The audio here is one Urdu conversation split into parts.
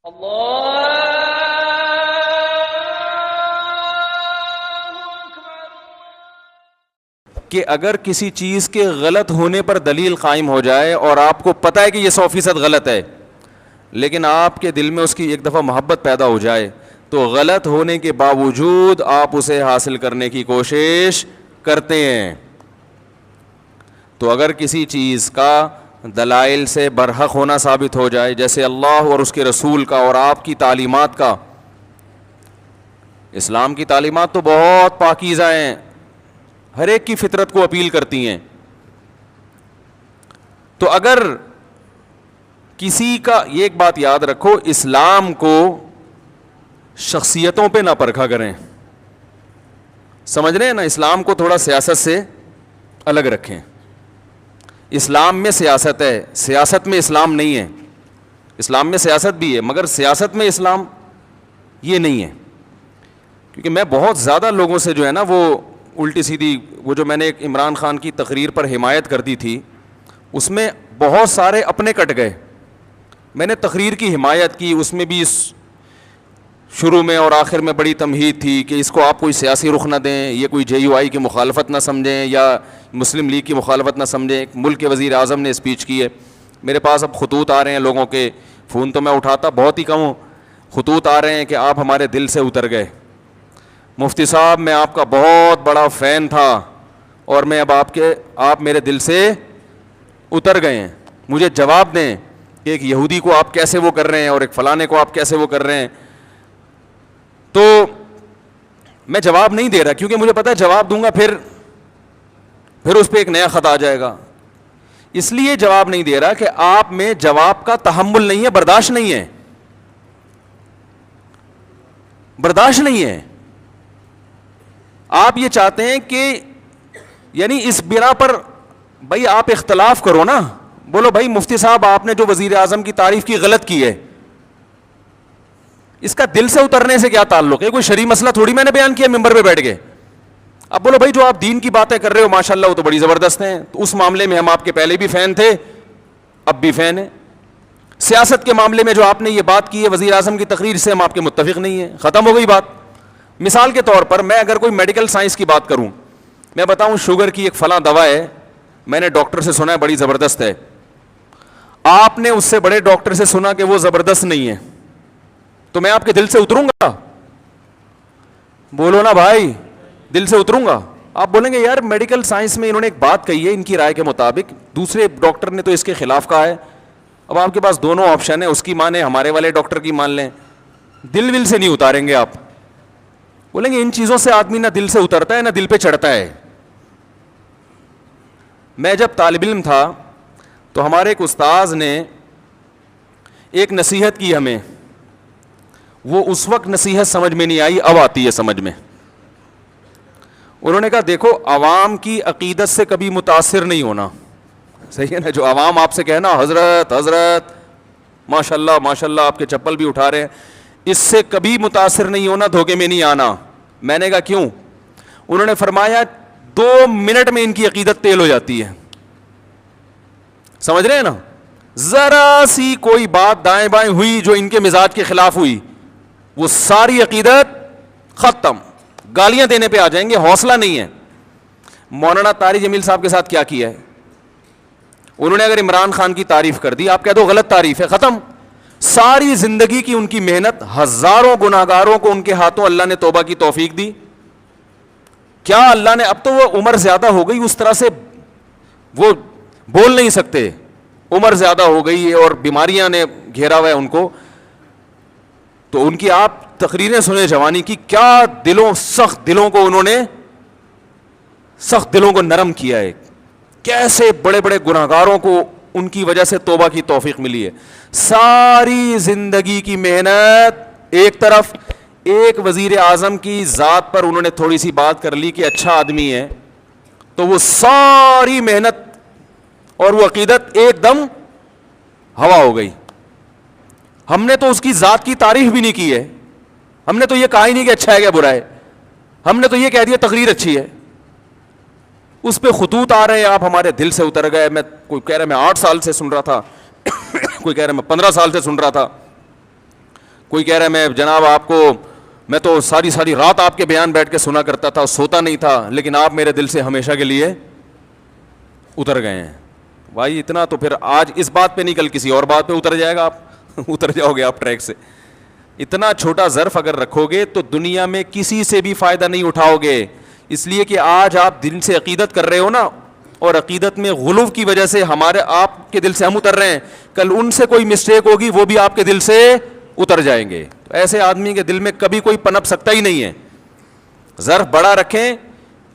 کہ اگر کسی چیز کے غلط ہونے پر دلیل قائم ہو جائے اور آپ کو پتہ ہے کہ یہ 100% غلط ہے، لیکن آپ کے دل میں اس کی ایک دفعہ محبت پیدا ہو جائے تو غلط ہونے کے باوجود آپ اسے حاصل کرنے کی کوشش کرتے ہیں. تو اگر کسی چیز کا دلائل سے برحق ہونا ثابت ہو جائے، جیسے اللہ اور اس کے رسول کا اور آپ کی تعلیمات کا، اسلام کی تعلیمات تو بہت پاکیزہ ہیں، ہر ایک کی فطرت کو اپیل کرتی ہیں، تو اگر کسی کا، یہ ایک بات یاد رکھو، اسلام کو شخصیتوں پہ نہ پرکھا کریں. سمجھ رہے ہیں نا؟ اسلام کو تھوڑا سیاست سے الگ رکھیں. اسلام میں سیاست ہے، سیاست میں اسلام نہیں ہے. اسلام میں سیاست بھی ہے مگر سیاست میں اسلام یہ نہیں ہے. کیونکہ میں بہت زیادہ لوگوں سے جو ہے نا وہ الٹی سیدھی، وہ جو میں نے ایک عمران خان کی تقریر پر حمایت کر دی تھی، اس میں بہت سارے اپنے کٹ گئے. میں نے تقریر کی حمایت کی، اس میں بھی شروع میں اور آخر میں بڑی تمہید تھی کہ اس کو آپ کوئی سیاسی رخ نہ دیں، یہ کوئی JUI کی مخالفت نہ سمجھیں یا مسلم لیگ کی مخالفت نہ سمجھیں. ایک ملک کے وزیر اعظم نے اسپیچ کی ہے. میرے پاس اب خطوط آ رہے ہیں لوگوں کے، فون تو میں اٹھاتا بہت ہی کم ہوں، خطوط آ رہے ہیں کہ آپ ہمارے دل سے اتر گئے مفتی صاحب، میں آپ کا بہت بڑا فین تھا اور میں اب آپ میرے دل سے اتر گئے ہیں، مجھے جواب دیں کہ ایک یہودی کو آپ کیسے وہ کر رہے ہیں اور ایک فلانے کو آپ کیسے وہ کر رہے ہیں. تو میں جواب نہیں دے رہا کیونکہ مجھے پتا ہے جواب دوں گا پھر اس پہ ایک نیا خط آ جائے گا. اس لیے جواب نہیں دے رہا کہ آپ میں جواب کا تحمل نہیں ہے، برداشت نہیں ہے، برداشت نہیں ہے. آپ یہ چاہتے ہیں کہ یعنی اس بنا پر بھائی آپ اختلاف کرو نا، بولو بھائی مفتی صاحب آپ نے جو وزیر اعظم کی تعریف کی غلط کی ہے، اس کا دل سے اترنے سے کیا تعلق ہے؟ کوئی شرعی مسئلہ تھوڑی میں نے بیان کیا ممبر پہ بیٹھ کے. اب بولو بھائی جو آپ دین کی باتیں کر رہے ہو ماشاءاللہ وہ تو بڑی زبردست ہیں، تو اس معاملے میں ہم آپ کے پہلے بھی فین تھے اب بھی فین ہیں. سیاست کے معاملے میں جو آپ نے یہ بات کی ہے وزیر اعظم کی تقریر سے، ہم آپ کے متفق نہیں ہیں، ختم ہو گئی بات. مثال کے طور پر میں اگر کوئی میڈیکل سائنس کی بات کروں، میں بتاؤں شوگر کی ایک فلاں دوا ہے، میں نے ڈاکٹر سے سنا ہے بڑی زبردست ہے، آپ نے اس سے بڑے ڈاکٹر سے سنا کہ وہ زبردست نہیں ہے، تو میں آپ کے دل سے اتروں گا؟ بولو نا بھائی، دل سے اتروں گا؟ آپ بولیں گے یار میڈیکل سائنس میں انہوں نے ایک بات کہی ہے ان کی رائے کے مطابق، دوسرے ڈاکٹر نے تو اس کے خلاف کہا ہے، اب آپ کے پاس دونوں آپشن ہیں، اس کی مانیں ہمارے والے ڈاکٹر کی مان لیں. دل ول سے نہیں اتاریں گے آپ. بولیں گے ان چیزوں سے آدمی نہ دل سے اترتا ہے نہ دل پہ چڑھتا ہے. میں جب طالب علم تھا تو ہمارے ایک استاذ نے ایک نصیحت کی ہمیں، وہ اس وقت نصیحت سمجھ میں نہیں آئی، اب آتی ہے سمجھ میں. انہوں نے کہا دیکھو عوام کی عقیدت سے کبھی متاثر نہیں ہونا، صحیح ہے نا؟ جو عوام آپ سے کہنا حضرت حضرت ماشاءاللہ ماشاءاللہ آپ کے چپل بھی اٹھا رہے ہیں، اس سے کبھی متاثر نہیں ہونا، دھوکے میں نہیں آنا. میں نے کہا کیوں؟ انہوں نے فرمایا 2 منٹ میں ان کی عقیدت تیل ہو جاتی ہے. سمجھ رہے ہیں نا؟ ذرا سی کوئی بات دائیں بائیں ہوئی جو ان کے مزاج کے خلاف ہوئی، وہ ساری عقیدت ختم، گالیاں دینے پہ آ جائیں گے، حوصلہ نہیں ہے. مولانا طاری جمیل صاحب کے ساتھ کیا کیا ہے؟ انہوں نے اگر عمران خان کی تعریف کر دی، آپ کہہ دو غلط تعریف ہے، ختم. ساری زندگی کی ان کی محنت، ہزاروں گناہگاروں کو ان کے ہاتھوں اللہ نے توبہ کی توفیق دی. کیا اللہ نے، اب تو وہ عمر زیادہ ہو گئی، اس طرح سے وہ بول نہیں سکتے، عمر زیادہ ہو گئی اور بیماریاں نے گھیرا ہوا ہے ان کو، تو ان کی آپ تقریریں سنیں جوانی کی، کیا دلوں، سخت دلوں کو انہوں نے، سخت دلوں کو نرم کیا ہے، کیسے بڑے بڑے گناہگاروں کو ان کی وجہ سے توبہ کی توفیق ملی ہے. ساری زندگی کی محنت ایک طرف، ایک وزیر اعظم کی ذات پر انہوں نے تھوڑی سی بات کر لی کہ اچھا آدمی ہے، تو وہ ساری محنت اور وہ عقیدت ایک دم ہوا ہو گئی. ہم نے تو اس کی ذات کی تعریف بھی نہیں کی ہے، ہم نے تو یہ کہا ہی نہیں کہ اچھا ہے کہ برا ہے، ہم نے تو یہ کہہ دیا تقریر اچھی ہے. اس پہ خطوط آ رہے ہیں، آپ ہمارے دل سے اتر گئے. میں کوئی کہہ رہا ہے میں 8 سال سے سن رہا تھا، کوئی کہہ رہا ہے میں 15 سال سے سن رہا تھا. کوئی کہہ رہا ہے میں جناب آپ کو میں تو ساری رات آپ کے بیان بیٹھ کے سنا کرتا تھا, سوتا نہیں تھا, لیکن آپ میرے دل سے ہمیشہ کے لیے اتر گئے ہیں. بھائی اتنا تو پھر آج اس بات پہ نہیں, کل کسی اور بات پہ اتر جائے گا, آپ اتر جاؤ گے آپ ٹریک سے. اتنا چھوٹا ظرف اگر رکھو گے تو دنیا میں کسی سے بھی فائدہ نہیں اٹھاؤ گے. اس لیے کہ آج آپ دل سے عقیدت کر رہے ہو نا, اور عقیدت میں غلو کی وجہ سے ہمارے آپ کے دل سے ہم اتر رہے ہیں, کل ان سے کوئی مسٹیک ہوگی وہ بھی آپ کے دل سے اتر جائیں گے. تو ایسے آدمی کے دل میں کبھی کوئی پنپ سکتا ہی نہیں ہے. ظرف بڑا رکھیں,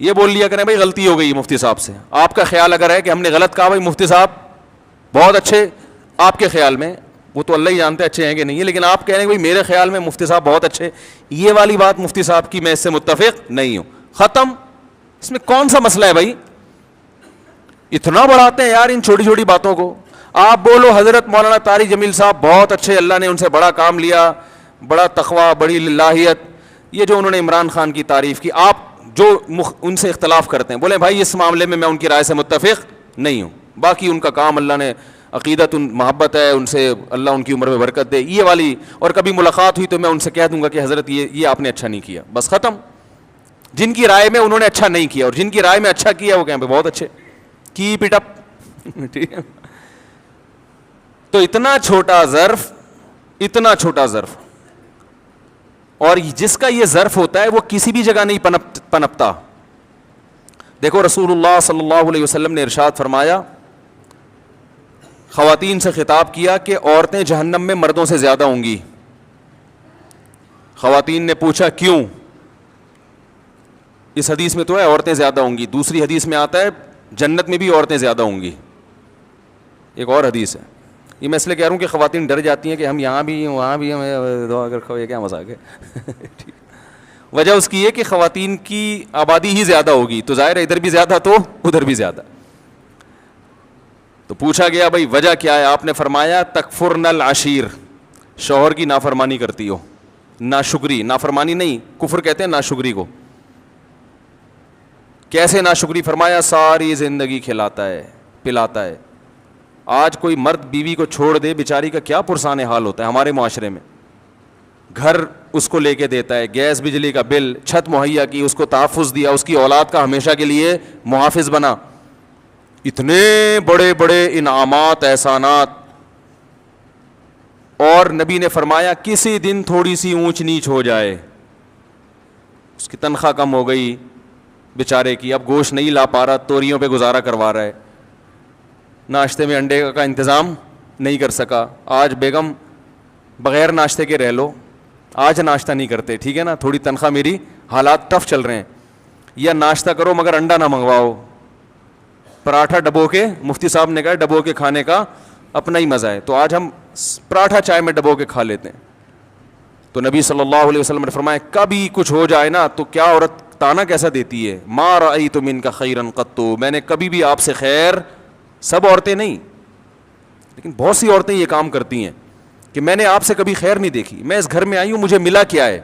یہ بول لیا کریں بھائی غلطی ہو گئی مفتی صاحب سے. آپ کا خیال اگر ہے کہ ہم نے غلط کہا, بھائی مفتی صاحب بہت اچھے, آپ کے خیال میں, وہ تو اللہ ہی جانتے اچھے ہیں کہ نہیں ہے, لیکن آپ کہہ رہے ہیں بھائی میرے خیال میں مفتی صاحب بہت اچھے, یہ والی بات مفتی صاحب کی میں اس سے متفق نہیں ہوں, ختم. اس میں کون سا مسئلہ ہے بھائی؟ اتنا بڑھاتے ہیں یار ان چھوٹی چھوٹی باتوں کو. آپ بولو حضرت مولانا طارق جمیل صاحب بہت اچھے, اللہ نے ان سے بڑا کام لیا, بڑا تقوی, بڑی للہیت, یہ جو انہوں نے عمران خان کی تعریف کی, آپ جو ان سے اختلاف کرتے ہیں بولیں بھائی اس معاملے میں ان کی رائے سے متفق نہیں ہوں, باقی ان کا کام اللہ نے عقیدت محبت ہے ان سے, اللہ ان کی عمر میں برکت دے, یہ والی. اور کبھی ملاقات ہوئی تو میں ان سے کہہ دوں گا کہ حضرت یہ آپ نے اچھا نہیں کیا, بس ختم. جن کی رائے میں انہوں نے اچھا نہیں کیا اور جن کی رائے میں اچھا کیا وہ کہیں پہ بہت اچھے, کیپ اٹ اپ. ٹھیک ہے. تو اتنا چھوٹا ظرف, اور جس کا یہ ظرف ہوتا ہے وہ کسی بھی جگہ نہیں پنپتا. دیکھو رسول اللہ صلی اللہ علیہ وسلم نے ارشاد فرمایا, خواتین سے خطاب کیا کہ عورتیں جہنم میں مردوں سے زیادہ ہوں گی. خواتین نے پوچھا کیوں؟ اس حدیث میں تو ہے عورتیں زیادہ ہوں گی, دوسری حدیث میں آتا ہے جنت میں بھی عورتیں زیادہ ہوں گی, ایک اور حدیث ہے. یہ میں اس لیے کہہ رہا ہوں کہ خواتین ڈر جاتی ہیں کہ ہم یہاں بھی وہاں بھی, ہمیں دعا کر یہ کیا مذاق ہے. وجہ اس کی ہے کہ خواتین کی آبادی ہی زیادہ ہوگی, تو ظاہر ہے ادھر بھی زیادہ تو ادھر بھی زیادہ. تو پوچھا گیا بھائی وجہ کیا ہے؟ آپ نے فرمایا تکفرن العشیر, شوہر کی نافرمانی کرتی ہو. ناشکری, نافرمانی نہیں, کفر کہتے ہیں ناشکری کو. کیسے ناشکری؟ فرمایا ساری زندگی کھلاتا ہے پلاتا ہے. آج کوئی مرد بیوی کو چھوڑ دے, بیچاری کا کیا پرسان حال ہوتا ہے ہمارے معاشرے میں. گھر اس کو لے کے دیتا ہے, گیس بجلی کا بل, چھت مہیا کی, اس کو تحفظ دیا, اس کی اولاد کا ہمیشہ کے لیے محافظ بنا, اتنے بڑے بڑے انعامات احسانات. اور نبی نے فرمایا کسی دن تھوڑی سی اونچ نیچ ہو جائے, اس کی تنخواہ کم ہو گئی بیچارے کی, اب گوشت نہیں لا پا رہا, توریوں پہ گزارا کروا رہا ہے, ناشتے میں انڈے کا انتظام نہیں کر سکا, آج بیگم بغیر ناشتے کے رہ لو, آج ناشتہ نہیں کرتے, ٹھیک ہے نا, تھوڑی تنخواہ میری, حالات ٹف چل رہے ہیں, یا ناشتہ کرو مگر انڈا نہ منگواؤ, پراٹھا ڈبو کے, مفتی صاحب نے کہا ڈبو کے کھانے کا اپنا ہی مزہ ہے, تو آج ہم پراٹھا چائے میں ڈبو کے کھا لیتے ہیں. تو نبی صلی اللہ علیہ وسلم نے فرمایا کبھی کچھ ہو جائے نا تو کیا عورت تانا کیسا دیتی ہے, ما رأیت منک خیرا قط, میں نے کبھی بھی آپ سے خیر, سب عورتیں نہیں لیکن بہت سی عورتیں یہ کام کرتی ہیں کہ میں نے آپ سے کبھی خیر نہیں دیکھی, میں اس گھر میں آئی ہوں مجھے ملا کیا ہے.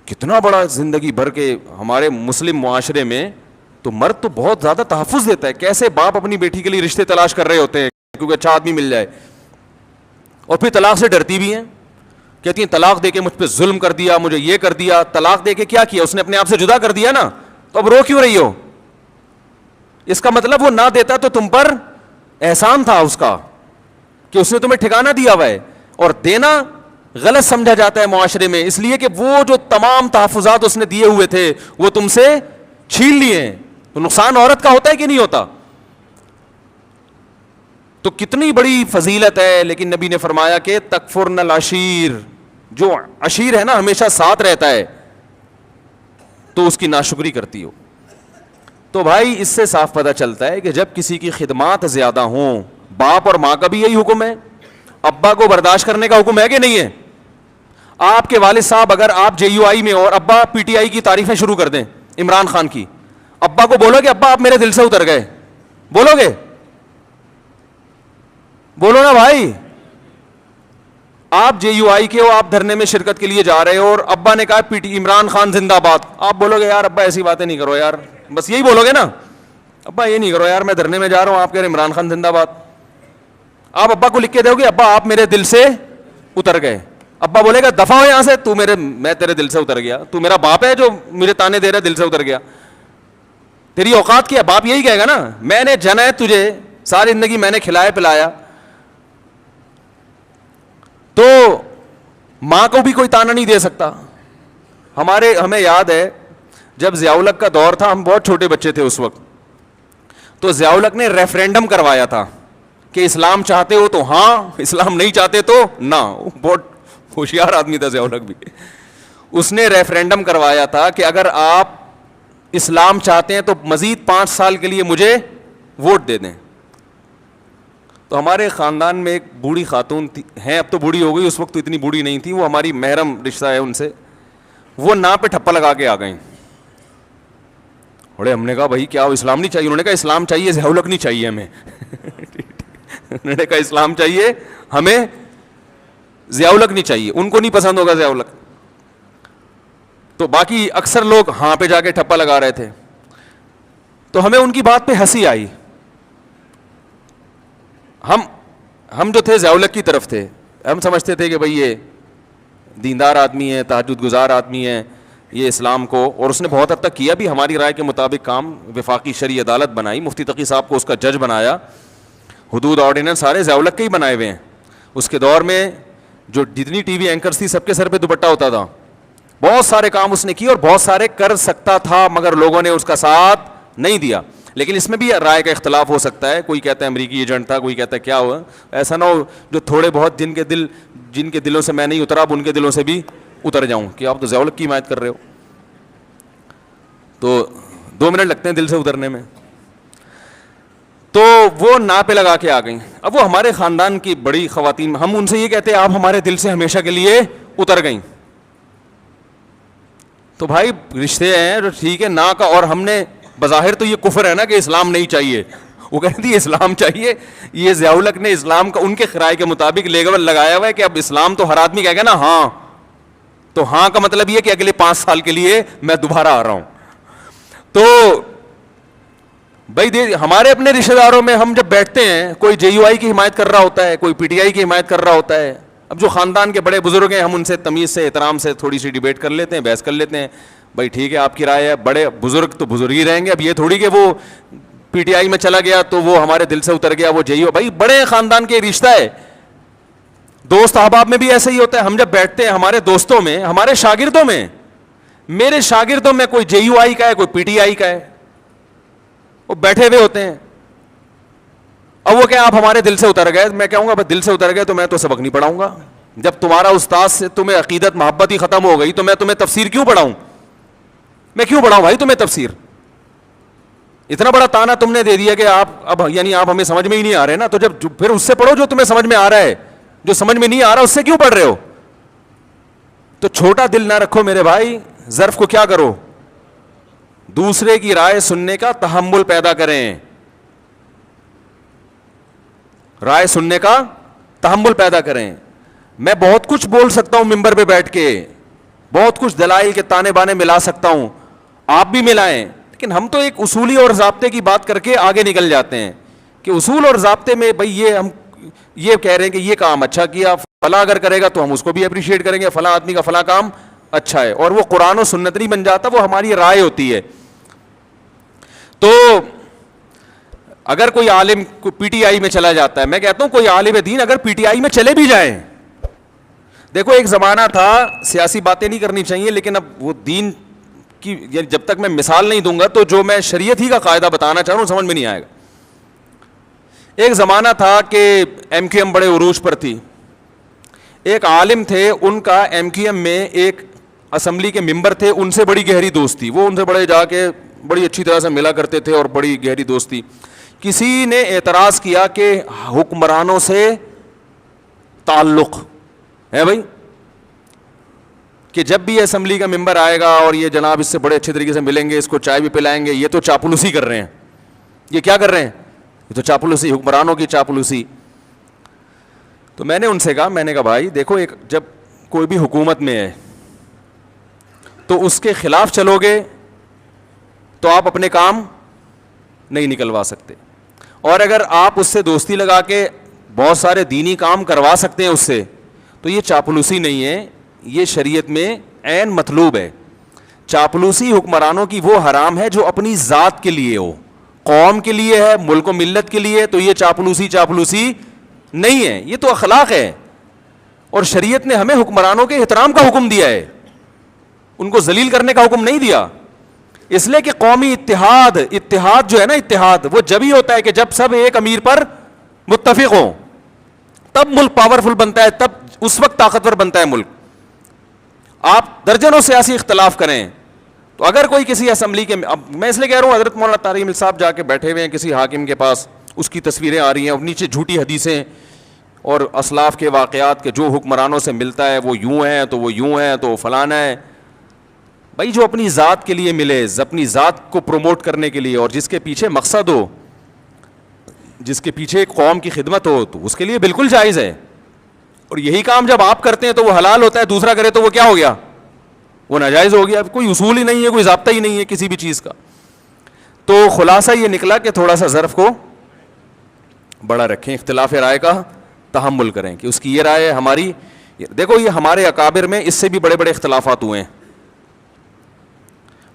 کتنا بڑا زندگی بھر کے ہمارے مسلم معاشرے میں تو مرد تو بہت زیادہ تحفظ دیتا ہے. کیسے باپ اپنی بیٹی کے لیے رشتے تلاش کر رہے ہوتے ہیں کیونکہ اچھا آدمی مل جائے, اور پھر طلاق سے ڈرتی بھی ہیں, کہتی ہیں طلاق دے کے مجھ پہ ظلم کر دیا, مجھے یہ کر دیا. طلاق دے کے کیا کیا؟ اس نے اپنے آپ سے جدا کر دیا نا, تو اب رو کیوں رہی ہو؟ اس کا مطلب وہ نہ دیتا تو تم پر احسان تھا اس کا کہ اس نے تمہیں ٹھکانہ دیا ہوا ہے. اور دینا غلط سمجھا جاتا ہے معاشرے میں, اس لیے کہ وہ جو تمام تحفظات اس نے دیے ہوئے تھے وہ تم سے چھین لیے ہیں. تو نقصان عورت کا ہوتا ہے کہ نہیں ہوتا؟ تو کتنی بڑی فضیلت ہے. لیکن نبی نے فرمایا کہ تکفرن العشیر, جو عشیر ہے نا ہمیشہ ساتھ رہتا ہے, تو اس کی ناشکری کرتی ہو. تو بھائی اس سے صاف پتہ چلتا ہے کہ جب کسی کی خدمات زیادہ ہوں, باپ اور ماں کا بھی یہی حکم ہے, ابا کو برداشت کرنے کا حکم ہے کہ نہیں ہے؟ آپ کے والد صاحب اگر آپ جے یو آئی میں اور ابا پی ٹی آئی کی تعریفیں شروع کر دیں عمران خان کی, ابا کو بولو کہ ابا آپ میرے دل سے اتر گئے, بولو گے؟ بولو نا بھائی. آپ جے یو آئی کے ہو, آپ دھرنے میں شرکت کے لیے جا رہے ہو اور ابا نے کہا پی ٹی عمران خان زندہ باد, آپ بولو گے یار ابا ایسی باتیں نہیں کرو یار, بس یہی بولو گے نا, ابا یہ نہیں کرو یار, میں دھرنے میں جا رہا ہوں, آپ کہہ رہے عمران خان زندہ باد. آپ ابا کو لکھ کے دو گے ابا آپ میرے دل سے اتر گئے. ابا بولے گا دفع ہو یہاں سے, میں تیرے دل سے اتر گیا, تو میرا باپ ہے جو مجھے تانے دے رہا ہے, دل سے اتر گیا, تیری اوقات کیا؟ باپ یہی کہے گا نا, میں نے جنا ہے تجھے, ساری زندگی میں نے کھلایا پلایا. تو ماں کو بھی کوئی تانا نہیں دے سکتا. ہمیں یاد ہے جب ضیاء الحق کا دور تھا, ہم بہت چھوٹے بچے تھے اس وقت, تو ضیاء الحق نے ریفرینڈم کروایا تھا کہ اسلام چاہتے ہو تو ہاں, اسلام نہیں چاہتے تو نہ. بہت ہوشیار آدمی تھا ضیاء الحق بھی. اس نے ریفرینڈم کروایا تھا کہ اگر آپ اسلام چاہتے ہیں تو مزید 5 سال کے لیے مجھے ووٹ دے دیں. تو ہمارے خاندان میں ایک بوڑھی خاتون ہیں, اب تو بوڑھی ہو گئی, اس وقت تو اتنی بوڑھی نہیں تھی, وہ ہماری محرم رشتہ ہے ان سے, وہ نا پہ ٹھپا لگا کے آ گئیں. بڑے ہم نے کہا بھائی کیا اسلام نہیں چاہیے؟ انہوں نے کہا اسلام چاہیے, ضیاء الحق نہیں چاہیے ہمیں. انہوں نے کہا اسلام چاہیے ہمیں, ضیاء الحق نہیں چاہیے. ان کو نہیں پسند ہوگا ضیاء الحق, تو باقی اکثر لوگ ہاں پہ جا کے ٹھپا لگا رہے تھے. تو ہمیں ان کی بات پہ ہنسی آئی. ہم جو تھے ضیاء الحق کی طرف تھے, ہم سمجھتے تھے کہ بھئی یہ دیندار آدمی ہے, تہجد گزار آدمی ہے, یہ اسلام کو, اور اس نے بہت حد تک کیا بھی ہماری رائے کے مطابق کام. وفاقی شرعی عدالت بنائی, مفتی تقی صاحب کو اس کا جج بنایا, حدود آرڈیننس سارے ضیاء الحق کے ہی بنائے ہوئے ہیں. اس کے دور میں جو جتنی ٹی وی اینکرز تھی سب کے سر پہ دوپٹہ ہوتا تھا. بہت سارے کام اس نے کیے اور بہت سارے کر سکتا تھا, مگر لوگوں نے اس کا ساتھ نہیں دیا. لیکن اس میں بھی رائے کا اختلاف ہو سکتا ہے, کوئی کہتا ہے امریکی ایجنٹ تھا, کوئی کہتا ہے کیا ہوا. ایسا نہ ہو جو تھوڑے بہت جن کے دلوں سے میں نہیں اترا, اب ان کے دلوں سے بھی اتر جاؤں کہ آپ تو ضیاء الحق کی حمایت کر رہے ہو. تو 2 منٹ لگتے ہیں دل سے اترنے میں. تو وہ نا پہ لگا کے آ گئیں. اب وہ ہمارے خاندان کی بڑی خواتین, ہم ان سے یہ کہتے ہیں آپ ہمارے دل سے ہمیشہ کے لیے اتر گئیں. تو بھائی رشتے ہیں تو ٹھیک ہے نا کا, اور ہم نے بظاہر تو یہ کفر ہے نا کہ اسلام نہیں چاہیے, وہ کہتی ہے اسلام چاہیے. یہ ضیاء الحق نے اسلام کا ان کے خرائے کے مطابق لیبل لگایا ہوا ہے کہ اب اسلام تو ہر آدمی کہے گا نا ہاں, تو ہاں کا مطلب یہ کہ اگلے 5 سال کے لیے میں دوبارہ آ رہا ہوں. تو بھائی ہمارے اپنے رشتے داروں میں ہم جب بیٹھتے ہیں, کوئی جے یو آئی کی حمایت کر رہا ہوتا ہے, کوئی پی ٹی آئی کی حمایت کر رہا ہوتا ہے. اب جو خاندان کے بڑے بزرگ ہیں ہم ان سے تمیز سے احترام سے تھوڑی سی ڈیبیٹ کر لیتے ہیں, بحث کر لیتے ہیں. بھائی ٹھیک ہے آپ کی رائے ہے, بڑے بزرگ تو بزرگ ہی رہیں گے. اب یہ تھوڑی کہ وہ پی ٹی آئی میں چلا گیا تو وہ ہمارے دل سے اتر گیا, وہ جے یو. بھائی بڑے خاندان کے رشتہ ہے. دوست احباب میں بھی ایسا ہی ہوتا ہے. ہم جب بیٹھتے ہیں ہمارے دوستوں میں, ہمارے شاگردوں میں, میرے شاگردوں میں کوئی جے یو آئی کا ہے, کوئی پی ٹی آئی کا ہے, وہ بیٹھے ہوئے ہوتے ہیں. اب وہ کہ آپ ہمارے دل سے اتر گئے, میں کہوں گا بس دل سے اتر گئے تو میں تو سبق نہیں پڑھاؤں گا. جب تمہارا استاد سے تمہیں عقیدت محبت ہی ختم ہو گئی تو میں تمہیں تفسیر کیوں پڑھاؤں؟ میں کیوں پڑھاؤں بھائی تمہیں تفسیر؟ اتنا بڑا تانا تم نے دے دیا کہ آپ اب یعنی آپ ہمیں سمجھ میں ہی نہیں آ رہے نا, تو جب پھر اس سے پڑھو جو تمہیں سمجھ میں آ رہا ہے. جو سمجھ میں نہیں آ رہا اس سے کیوں پڑھ رہے ہو؟ تو چھوٹا دل نہ رکھو میرے بھائی, ظرف کو کیا کرو, دوسرے کی رائے سننے کا تحمل پیدا کریں. رائے سننے کا تحمل پیدا کریں. میں بہت کچھ بول سکتا ہوں ممبر پہ بیٹھ کے, بہت کچھ دلائل کے تانے بانے ملا سکتا ہوں, آپ بھی ملائیں, لیکن ہم تو ایک اصولی اور ضابطے کی بات کر کے آگے نکل جاتے ہیں کہ اصول اور ضابطے میں بھئی یہ ہم یہ کہہ رہے ہیں کہ یہ کام اچھا کیا, فلاں اگر کرے گا تو ہم اس کو بھی اپریشیٹ کریں گے, فلاں آدمی کا فلاں کام اچھا ہے, اور وہ قرآن و سنت نہیں بن جاتا, وہ ہماری رائے ہوتی ہے. تو اگر کوئی عالم پی ٹی آئی میں چلا جاتا ہے, میں کہتا ہوں کوئی عالم دین اگر پی ٹی آئی میں چلے بھی جائیں, دیکھو ایک زمانہ تھا, سیاسی باتیں نہیں کرنی چاہیے لیکن اب وہ دین کی یعنی جب تک میں مثال نہیں دوں گا تو جو میں شریعت ہی کا قاعدہ بتانا چاہ رہا ہوں سمجھ میں نہیں آئے گا. ایک زمانہ تھا کہ ایم کیو ایم بڑے عروج پر تھی. ایک عالم تھے, ان کا ایم کیو ایم میں ایک اسمبلی کے ممبر تھے, ان سے بڑی گہری دوستی, وہ ان سے بڑے جا کے بڑی اچھی طرح سے ملا کرتے تھے اور بڑی گہری دوستی. کسی نے اعتراض کیا کہ حکمرانوں سے تعلق ہے بھائی, کہ جب بھی اسمبلی کا ممبر آئے گا اور یہ جناب اس سے بڑے اچھے طریقے سے ملیں گے, اس کو چائے بھی پلائیں گے, یہ تو چاپلوسی کر رہے ہیں. یہ کیا کر رہے ہیں؟ یہ تو چاپلوسی, حکمرانوں کی چاپلوسی. تو میں نے ان سے کہا, میں نے کہا بھائی دیکھو, ایک جب کوئی بھی حکومت میں ہے تو اس کے خلاف چلو گے تو آپ اپنے کام نہیں نکلوا سکتے, اور اگر آپ اس سے دوستی لگا کے بہت سارے دینی کام کروا سکتے ہیں اس سے, تو یہ چاپلوسی نہیں ہے, یہ شریعت میں عین مطلوب ہے. چاپلوسی حکمرانوں کی وہ حرام ہے جو اپنی ذات کے لیے ہو, قوم کے لیے ہے, ملک و ملت کے لیے, تو یہ چاپلوسی نہیں ہے, یہ تو اخلاق ہے. اور شریعت نے ہمیں حکمرانوں کے احترام کا حکم دیا ہے, ان کو ذلیل کرنے کا حکم نہیں دیا. اس لیے کہ قومی اتحاد جو ہے نا, اتحاد وہ جب ہی ہوتا ہے کہ جب سب ایک امیر پر متفق ہوں, تب ملک پاورفل بنتا ہے, تب اس وقت طاقتور بنتا ہے ملک. آپ درجنوں سیاسی اختلاف کریں تو اگر کوئی کسی اسمبلی کے, اب میں اس لیے کہہ رہا ہوں, حضرت مولانا طارق مل صاحب جا کے بیٹھے ہوئے ہیں کسی حاکم کے پاس, اس کی تصویریں آ رہی ہیں اور نیچے جھوٹی حدیثیں اور اسلاف کے واقعات کے جو حکمرانوں سے ملتا ہے وہ یوں ہیں تو وہ یوں ہیں تو وہ فلانا ہے. بھائی جو اپنی ذات کے لیے ملے, اپنی ذات کو پروموٹ کرنے کے لیے, اور جس کے پیچھے مقصد ہو, جس کے پیچھے ایک قوم کی خدمت ہو, تو اس کے لیے بالکل جائز ہے. اور یہی کام جب آپ کرتے ہیں تو وہ حلال ہوتا ہے, دوسرا کرے تو وہ کیا ہو گیا, وہ ناجائز ہو گیا. کوئی اصول ہی نہیں ہے, کوئی ضابطہ ہی نہیں ہے کسی بھی چیز کا. تو خلاصہ یہ نکلا کہ تھوڑا سا ظرف کو بڑا رکھیں, اختلاف رائے کا تحمل کریں کہ اس کی یہ رائے ہے, ہماری. دیکھو یہ ہمارے اکابر میں اس سے بھی بڑے بڑے اختلافات ہوئے ہیں.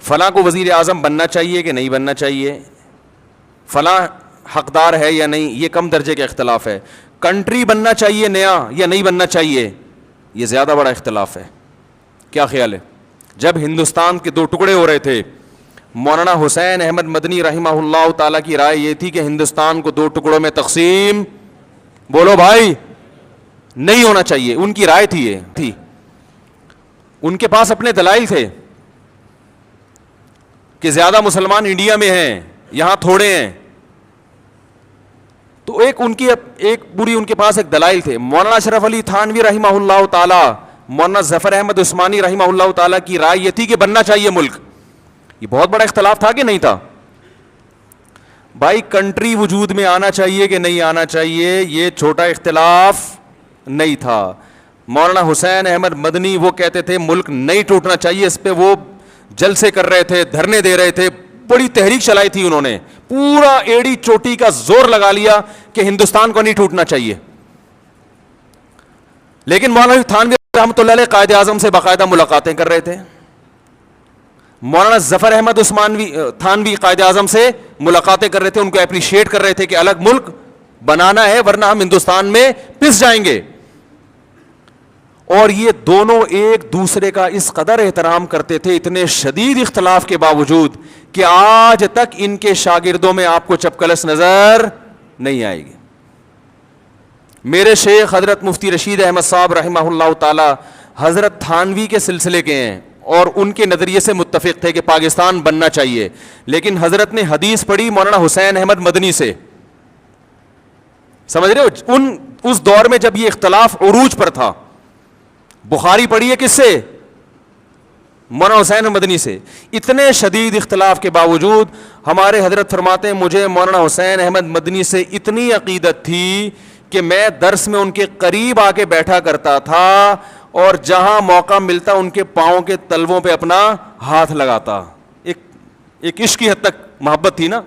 فلاں کو وزیر اعظم بننا چاہیے کہ نہیں بننا چاہیے, فلاں حقدار ہے یا نہیں, یہ کم درجے کا اختلاف ہے. کنٹری بننا چاہیے نیا یا نہیں بننا چاہیے, یہ زیادہ بڑا اختلاف ہے. کیا خیال ہے؟ جب ہندوستان کے دو ٹکڑے ہو رہے تھے, مولانا حسین احمد مدنی رحمہ اللہ تعالیٰ کی رائے یہ تھی کہ ہندوستان کو دو ٹکڑوں میں تقسیم, بولو بھائی, نہیں ہونا چاہیے. ان کی رائے تھی, یہ تھی, ان کے پاس اپنے دلائل تھے کہ زیادہ مسلمان انڈیا میں ہیں, یہاں تھوڑے ہیں. تو ایک بری ان کے پاس ایک دلائل تھے. مولانا اشرف علی تھانوی رحمہ اللہ تعالی, مولانا ظفر احمد عثمانی رحمہ اللہ تعالی کی رائے یہ تھی کہ بننا چاہیے ملک. یہ بہت بڑا اختلاف تھا کہ نہیں تھا؟ بھائی کنٹری وجود میں آنا چاہیے کہ نہیں آنا چاہیے, یہ چھوٹا اختلاف نہیں تھا. مولانا حسین احمد مدنی وہ کہتے تھے ملک نہیں ٹوٹنا چاہیے, اس پہ وہ جلسے کر رہے تھے, دھرنے دے رہے تھے, بڑی تحریک چلائی تھی انہوں نے, پورا ایڑی چوٹی کا زور لگا لیا کہ ہندوستان کو نہیں ٹوٹنا چاہیے. لیکن مولانا تھانوی رحمۃ اللہ علیہ قائد اعظم سے باقاعدہ ملاقاتیں کر رہے تھے. مولانا ظفر احمد تھانوی قائد اعظم سے ملاقاتیں کر رہے تھے, ان کو اپریشیٹ کر رہے تھے کہ الگ ملک بنانا ہے ورنہ ہم ہندوستان میں پس جائیں گے. اور یہ دونوں ایک دوسرے کا اس قدر احترام کرتے تھے, اتنے شدید اختلاف کے باوجود, کہ آج تک ان کے شاگردوں میں آپ کو چپکلس نظر نہیں آئے گی. میرے شیخ حضرت مفتی رشید احمد صاحب رحمہ اللہ تعالی حضرت تھانوی کے سلسلے کے ہیں, اور ان کے نظریے سے متفق تھے کہ پاکستان بننا چاہیے. لیکن حضرت نے حدیث پڑھی مولانا حسین احمد مدنی سے, سمجھ رہے ہو, اس دور میں جب یہ اختلاف عروج پر تھا. بخاری پڑھی ہے کس سے؟ مولانا حسین مدنی سے. اتنے شدید اختلاف کے باوجود ہمارے حضرت فرماتے ہیں مجھے مولانا حسین احمد مدنی سے اتنی عقیدت تھی کہ میں درس میں ان کے قریب آ کے بیٹھا کرتا تھا, اور جہاں موقع ملتا ان کے پاؤں کے تلووں پہ اپنا ہاتھ لگاتا. ایک عشق کی حد تک محبت تھی نا,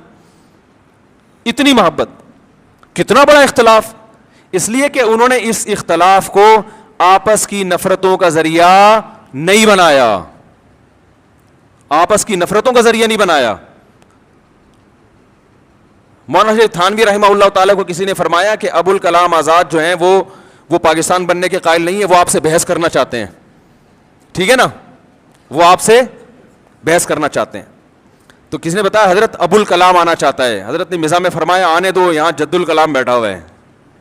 اتنی محبت. کتنا بڑا اختلاف, اس لیے کہ انہوں نے اس اختلاف کو آپس کی نفرتوں کا ذریعہ نہیں بنایا, آپس کی نفرتوں کا ذریعہ نہیں بنایا. مولانا تھانوی رحمہ اللہ تعالیٰ کو کسی نے فرمایا کہ ابو الکلام آزاد جو ہیں وہ پاکستان بننے کے قائل نہیں ہے, وہ آپ سے بحث کرنا چاہتے ہیں. ٹھیک ہے نا, وہ آپ سے بحث کرنا چاہتے ہیں. تو کسی نے بتایا حضرت ابو الکلام آنا چاہتا ہے. حضرت نے مزاح میں فرمایا آنے دو, یہاں جد الکلام بیٹھا ہوا ہے.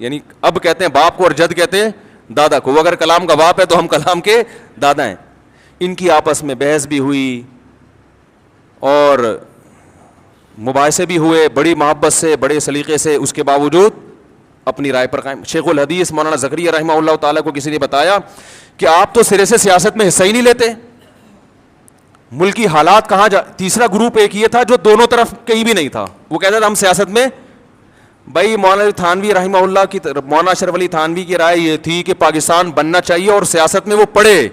یعنی اب کہتے ہیں باپ کو اور جد کہتے ہیں دادا کو. وہ اگر کلام کا باپ ہے تو ہم کلام کے دادا ہیں. ان کی آپس میں بحث بھی ہوئی اور مباحثے بھی ہوئے, بڑی محبت سے, بڑے سلیقے سے. اس کے باوجود اپنی رائے پر قائم. شیخ الحدیث مولانا زکریا رحمہ اللہ تعالیٰ کو کسی نے بتایا کہ آپ تو سرے سے سیاست میں حصہ ہی نہیں لیتے, ملکی حالات کہاں تیسرا گروپ ایک یہ تھا جو دونوں طرف کہیں بھی نہیں تھا, وہ کہتا تھا ہم سیاست میں. بھائی مولانا تھانوی رحمہ اللہ کی, مولانا اشرف علی تھانوی کی رائے یہ تھی کہ پاکستان بننا چاہیے اور سیاست میں وہ پڑھے.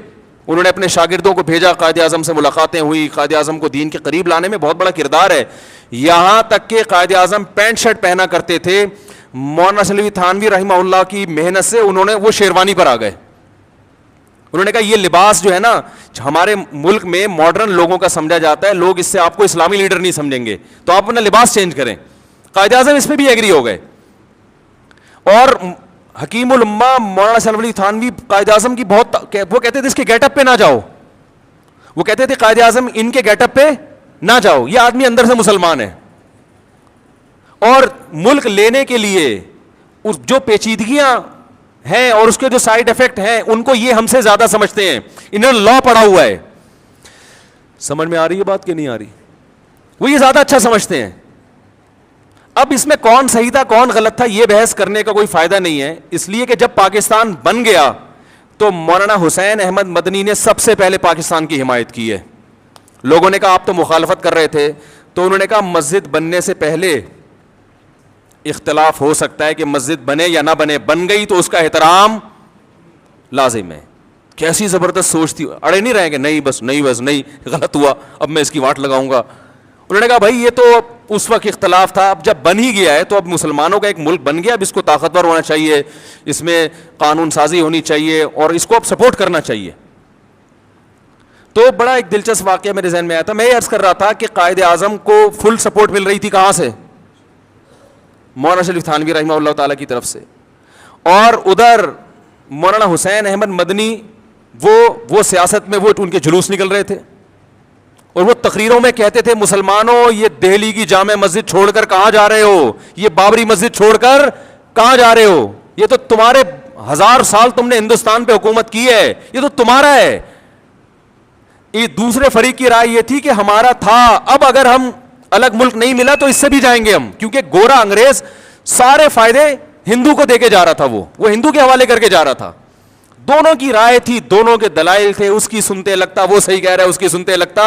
انہوں نے اپنے شاگردوں کو بھیجا, قائد اعظم سے ملاقاتیں ہوئی, قائد اعظم کو دین کے قریب لانے میں بہت بڑا کردار ہے. یہاں تک کہ قائد اعظم پینٹ شرٹ پہنا کرتے تھے. مولانا اشرف علی تھانوی رحمہ اللہ کی محنت سے انہوں نے وہ شیروانی پر آ گئے. انہوں نے کہا یہ لباس جو ہے نا ہمارے ملک میں ماڈرن لوگوں کا سمجھا جاتا ہے, لوگ اس سے آپ کو اسلامی لیڈر نہیں سمجھیں گے, تو آپ اپنا لباس چینج کریں. قائد اعظم اس پہ بھی ایگری ہو گئے. اور حکیم الامہ مولانا شرف علی تھانوی قائد اعظم کی بہت, وہ کہتے تھے اس کے گیٹ اپ پہ نہ جاؤ, وہ کہتے تھے قائد اعظم ان کے گیٹ اپ پہ نہ جاؤ, یہ آدمی اندر سے مسلمان ہے. اور ملک لینے کے لیے جو پیچیدگیاں ہیں اور اس کے جو سائیڈ افیکٹ ہیں ان کو یہ ہم سے زیادہ سمجھتے ہیں, انہوں نے لا پڑھا ہوا ہے. سمجھ میں آ رہی ہے بات کہ نہیں آ رہی؟ وہ یہ زیادہ اچھا سمجھتے ہیں. اب اس میں کون صحیح تھا کون غلط تھا یہ بحث کرنے کا کوئی فائدہ نہیں ہے, اس لیے کہ جب پاکستان بن گیا تو مولانا حسین احمد مدنی نے سب سے پہلے پاکستان کی حمایت کی ہے. لوگوں نے کہا آپ تو مخالفت کر رہے تھے, تو انہوں نے کہا مسجد بننے سے پہلے اختلاف ہو سکتا ہے کہ مسجد بنے یا نہ بنے, بن گئی تو اس کا احترام لازم ہے. کیسی زبردست سوچ تھی, اڑے نہیں رہیں گے نہیں بس نہیں غلط ہوا اب میں اس کی واٹ لگاؤں گا. انہوں نے کہا بھائی یہ تو اس وقت اختلاف تھا, اب جب بن ہی گیا ہے تو اب مسلمانوں کا ایک ملک بن گیا, اب اس کو طاقتور ہونا چاہیے, اس میں قانون سازی ہونی چاہیے اور اس کو اب سپورٹ کرنا چاہیے. تو بڑا ایک دلچسپ واقعہ میرے ذہن میں آیا تھا. میں یہ عرض کر رہا تھا کہ قائد اعظم کو فل سپورٹ مل رہی تھی کہاں سے؟ مولانا شریف تھانوی رحمہ اللہ تعالیٰ کی طرف سے. اور ادھر مولانا حسین احمد مدنی وہ سیاست میں وہ ان کے جلوس نکل رہے تھے, اور وہ تقریروں میں کہتے تھے مسلمانوں یہ دہلی کی جامع مسجد چھوڑ کر کہاں جا رہے ہو, یہ بابری مسجد چھوڑ کر کہاں جا رہے ہو, یہ تو تمہارے 1000 سال تم نے ہندوستان پہ حکومت کی ہے, یہ تو تمہارا ہے. یہ دوسرے فریق کی رائے یہ تھی کہ ہمارا تھا, اب اگر ہم الگ ملک نہیں ملا تو اس سے بھی جائیں گے ہم, کیونکہ گورا انگریز سارے فائدے ہندو کو دے کے جا رہا تھا, وہ ہندو کے حوالے کر کے جا رہا تھا. دونوں کی رائے تھی, دونوں کے دلائل تھے, اس کی سنتے لگتا وہ صحیح کہہ رہا ہے, اس کی سنتے لگتا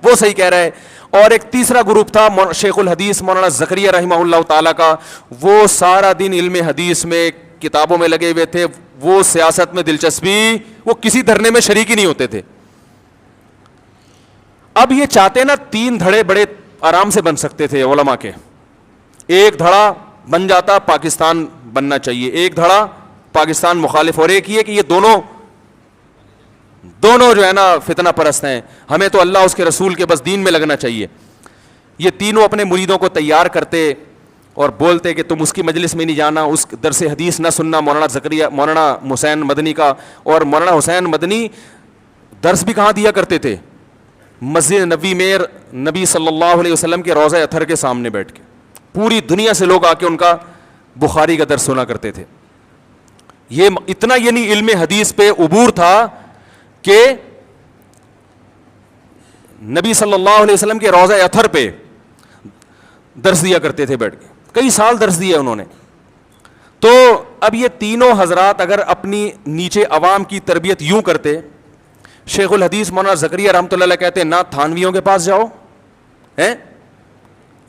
وہ صحیح کہہ رہا ہے. اور ایک تیسرا گروپ تھا شیخ الحدیث مولانا زکریا رحمہ اللہ تعالیٰ کا, وہ سارا دن علم حدیث میں کتابوں میں لگے ہوئے تھے, وہ سیاست میں دلچسپی, وہ کسی دھرنے میں شریک ہی نہیں ہوتے تھے. اب یہ چاہتے نا 3 دھڑے بڑے آرام سے بن سکتے تھے علماء کے, ایک دھڑا بن جاتا پاکستان بننا چاہیے, ایک دھڑا پاکستان مخالف, اور ایک یہ کہ یہ دونوں جو ہے نا فتنہ پرست ہیں, ہمیں تو اللہ اس کے رسول کے بس دین میں لگنا چاہیے. یہ تینوں اپنے مریدوں کو تیار کرتے اور بولتے کہ تم اس کی مجلس میں نہیں جانا, اس درس حدیث نہ سننا مولانا حسین مدنی کا. اور مولانا حسین مدنی درس بھی کہاں دیا کرتے تھے؟ مسجد نبوی میں نبی صلی اللہ علیہ وسلم کے روضہ اطہر کے سامنے بیٹھ کے, پوری دنیا سے لوگ آ کے ان کا بخاری کا درس سنا کرتے تھے. یہ اتنا یعنی علم حدیث پہ عبور تھا کہ نبی صلی اللہ علیہ وسلم کے روضہ اطہر پہ درس دیا کرتے تھے بیٹھ کے, کئی سال درس دیا انہوں نے. تو اب یہ تینوں حضرات اگر اپنی نیچے عوام کی تربیت یوں کرتے, شیخ الحدیث مولانا زکریا رحمۃ اللہ علیہ کہتے نہ تھانویوں کے پاس جاؤ,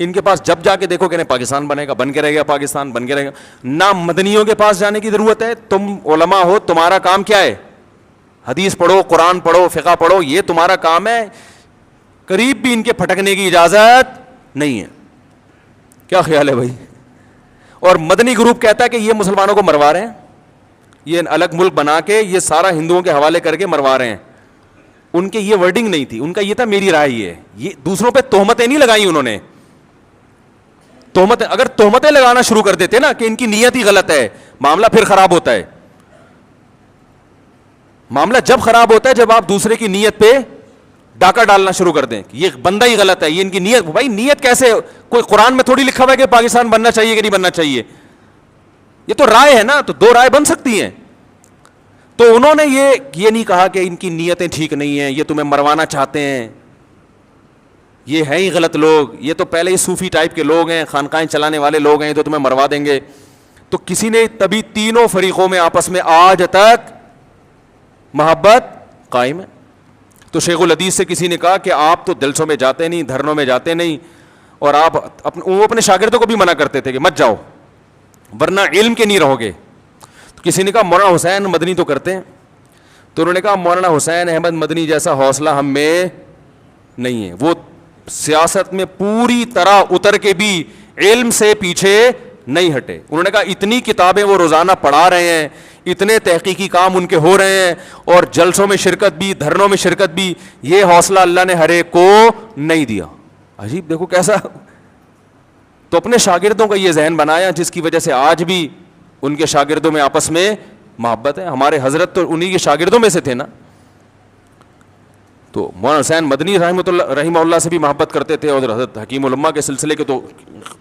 ان کے پاس جب جا کے دیکھو کہ پاکستان بنے گا, بن کے رہے گا, پاکستان بن کے رہے گا. نہ مدنیوں کے پاس جانے کی ضرورت ہے, تم علماء ہو, تمہارا کام کیا ہے؟ حدیث پڑھو, قرآن پڑھو, فقہ پڑھو, یہ تمہارا کام ہے, قریب بھی ان کے پھٹکنے کی اجازت نہیں ہے. کیا خیال ہے بھائی؟ اور مدنی گروپ کہتا ہے کہ یہ مسلمانوں کو مروا رہے ہیں, یہ الگ ملک بنا کے یہ سارا ہندوؤں کے حوالے کر کے مروا رہے ہیں. ان کے یہ ورڈنگ نہیں تھی, ان کا یہ تھا میری رائے یہ ہے. یہ دوسروں پہ تہمتیں نہیں لگائی انہوں نے, تہمتیں اگر تہمتیں لگانا شروع کر دیتے نا کہ ان کی نیت ہی غلط ہے, معاملہ پھر خراب ہوتا ہے. معاملہ جب خراب ہوتا ہے جب آپ دوسرے کی نیت پہ ڈاکہ ڈالنا شروع کر دیں کہ یہ بندہ ہی غلط ہے, یہ ان کی نیت. بھائی نیت کیسے, کوئی قرآن میں تھوڑی لکھا ہوا ہے کہ پاکستان بننا چاہیے کہ نہیں بننا چاہیے, یہ تو رائے ہے نا, تو 2 رائے بن سکتی ہیں. تو انہوں نے یہ نہیں کہا کہ ان کی نیتیں ٹھیک نہیں ہیں, یہ تمہیں مروانا چاہتے ہیں, یہ ہیں ہی غلط لوگ, یہ تو پہلے ہی صوفی ٹائپ کے لوگ ہیں, خانقاہیں چلانے والے لوگ ہیں, تو تمہیں مروا دیں گے. تو کسی نے تبھی تینوں فریقوں میں آپس میں آج تک محبت قائم ہے. تو شیخ الحدیث سے کسی نے کہا کہ آپ تو جلسوں میں جاتے نہیں, دھرنوں میں جاتے نہیں, اور آپ وہ اپنے شاگردوں کو بھی منع کرتے تھے کہ مت جاؤ ورنہ علم کے نہیں رہو گے. تو کسی نے کہا مولانا حسین مدنی تو کرتے ہیں. تو انہوں نے کہا مولانا حسین احمد مدنی جیسا حوصلہ ہم میں نہیں ہے, وہ سیاست میں پوری طرح اتر کے بھی علم سے پیچھے نہیں ہٹے. انہوں نے کہا اتنی کتابیں وہ روزانہ پڑھا رہے ہیں, اتنے تحقیقی کام ان کے ہو رہے ہیں, اور جلسوں میں شرکت بھی, دھرنوں میں شرکت بھی, یہ حوصلہ اللہ نے ہر ایک کو نہیں دیا. عجیب, دیکھو کیسا. تو اپنے شاگردوں کا یہ ذہن بنایا جس کی وجہ سے آج بھی ان کے شاگردوں میں آپس میں محبت ہے. ہمارے حضرت تو انہی کے شاگردوں میں سے تھے نا. تو مولانا حسین مدنی رحمہ اللہ سے بھی محبت کرتے تھے, اور حضرت حکیم الامہ کے سلسلے کے تو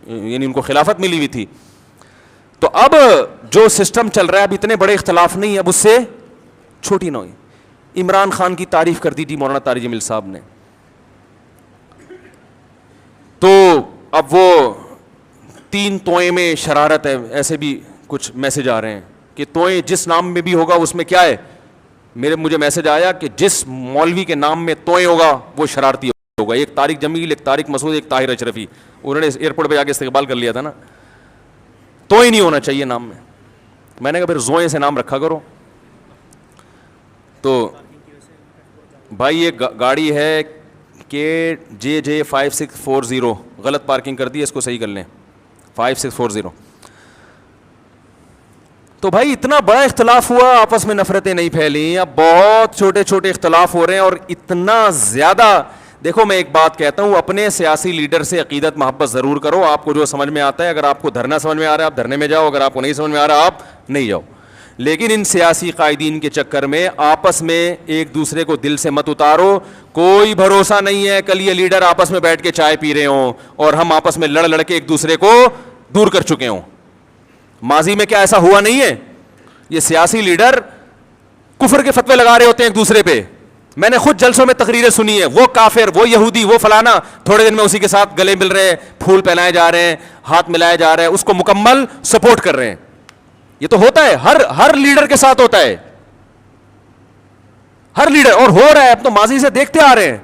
یعنی ان کو خلافت ملی ہوئی تھی. تو اب جو سسٹم چل رہا ہے اب اتنے بڑے اختلاف نہیں, اب اس سے چھوٹی نہ ہوئی. عمران خان کی تعریف کر دی تھی مولانا طارق جمیل صاحب نے, تو اب وہ 3 توئیں میں شرارت ہے, ایسے بھی کچھ میسج آ رہے ہیں کہ توئیں جس نام میں بھی ہوگا اس میں کیا ہے. مجھے میسج آیا کہ جس مولوی کے نام میں توئیں ہوگا وہ شرارتی ہوگا. ایک طارق جمیل, ایک طارق مسعود, ایک طاہر اشرفی. انہوں نے ایئرپورٹ پہ جا کے استقبال کر لیا تھا نا. توئیں نہیں ہونا چاہیے نام میں. میں نے کہا پھر زوئیں سے نام رکھا کرو. تو بھائی یہ گاڑی ہے کہ JJ5640, غلط پارکنگ کر دی, اس کو صحیح کر لیں. 5640. تو بھائی اتنا بڑا اختلاف ہوا, آپس میں نفرتیں نہیں پھیلیں. اب بہت چھوٹے چھوٹے اختلاف ہو رہے ہیں, اور اتنا زیادہ. دیکھو میں ایک بات کہتا ہوں, اپنے سیاسی لیڈر سے عقیدت محبت ضرور کرو. آپ کو جو سمجھ میں آتا ہے, اگر آپ کو دھرنا سمجھ میں آ رہا ہے آپ دھرنے میں جاؤ, اگر آپ کو نہیں سمجھ میں آ رہا آپ نہیں جاؤ. لیکن ان سیاسی قائدین کے چکر میں آپس میں ایک دوسرے کو دل سے مت اتارو. کوئی بھروسہ نہیں ہے کل یہ لیڈر آپس میں بیٹھ کے چائے پی رہے ہوں اور ہم آپس میں لڑ کے ایک دوسرے کو دور کر چکے ہوں. ماضی میں کیا ایسا ہوا نہیں ہے؟ یہ سیاسی لیڈر کفر کے فتوے لگا رہے ہوتے ہیں ایک دوسرے پہ. میں نے خود جلسوں میں تقریریں سنی ہے, وہ کافر, وہ یہودی, وہ فلانا, تھوڑے دن میں اسی کے ساتھ گلے مل رہے ہیں, پھول پہنائے جا رہے ہیں, ہاتھ ملائے جا رہے ہیں, اس کو مکمل سپورٹ کر رہے ہیں. یہ تو ہوتا ہے, ہر لیڈر کے ساتھ ہوتا ہے, ہر لیڈر, اور ہو رہا ہے. اب تو ماضی سے دیکھتے آ رہے ہیں.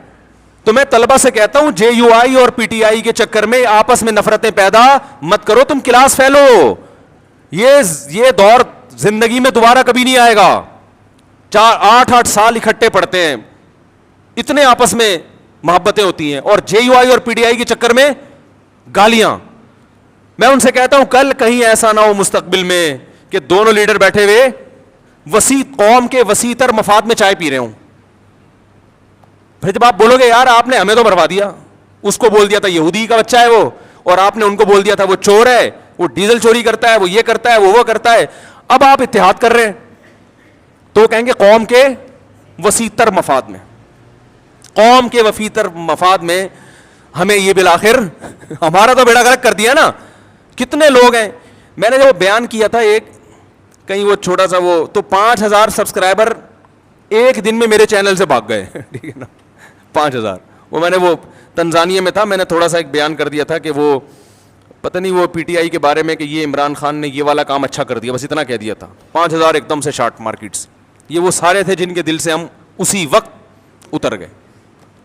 تو میں طلبہ سے کہتا ہوں JUI اور PTI کے چکر میں آپس میں نفرتیں پیدا مت کرو, تم کلاس فیلو. یہ دور زندگی میں دوبارہ کبھی نہیں آئے گا. 8 سال اکٹھے پڑھتے ہیں, اتنے آپس میں محبتیں ہوتی ہیں, اور JUI اور PTI کے چکر میں گالیاں. میں ان سے کہتا ہوں کل کہیں ایسا نہ ہو مستقبل میں کہ دونوں لیڈر بیٹھے ہوئے وسیع قوم کے وسیع تر مفاد میں چائے پی رہے ہوں. پھر جب آپ بولو گے یار آپ نے ہمیں تو مروا دیا, اس کو بول دیا تھا یہودی کا بچہ ہے وہ, اور آپ نے ان کو بول دیا تھا وہ چور ہے, وہ ڈیزل چوری کرتا ہے, وہ یہ کرتا ہے, وہ کرتا ہے. اب آپ اتحاد کر رہے ہیں تو کہیں گے قوم کے وسیع تر مفاد میں, قوم کے وسیع تر مفاد میں ہمیں یہ بالآخر ہمارا تو بیڑا غرق کر دیا نا. کتنے لوگ ہیں, میں نے جو بیان کیا تھا ایک کہیں وہ چھوٹا سا وہ, تو 5000 سبسکرائبر ایک دن میں میرے چینل سے بھاگ گئے. ٹھیک ہے نا, 5000. وہ میں نے وہ تنزانیہ میں تھا, میں نے تھوڑا سا ایک بیان کر دیا تھا کہ وہ پتہ نہیں وہ PTI کے بارے میں کہ یہ عمران خان نے یہ والا کام اچھا کر دیا, بس اتنا کہہ دیا تھا. 5000 ایک دم سے شارٹ مارکیٹس. یہ وہ سارے تھے جن کے دل سے ہم اسی وقت اتر گئے.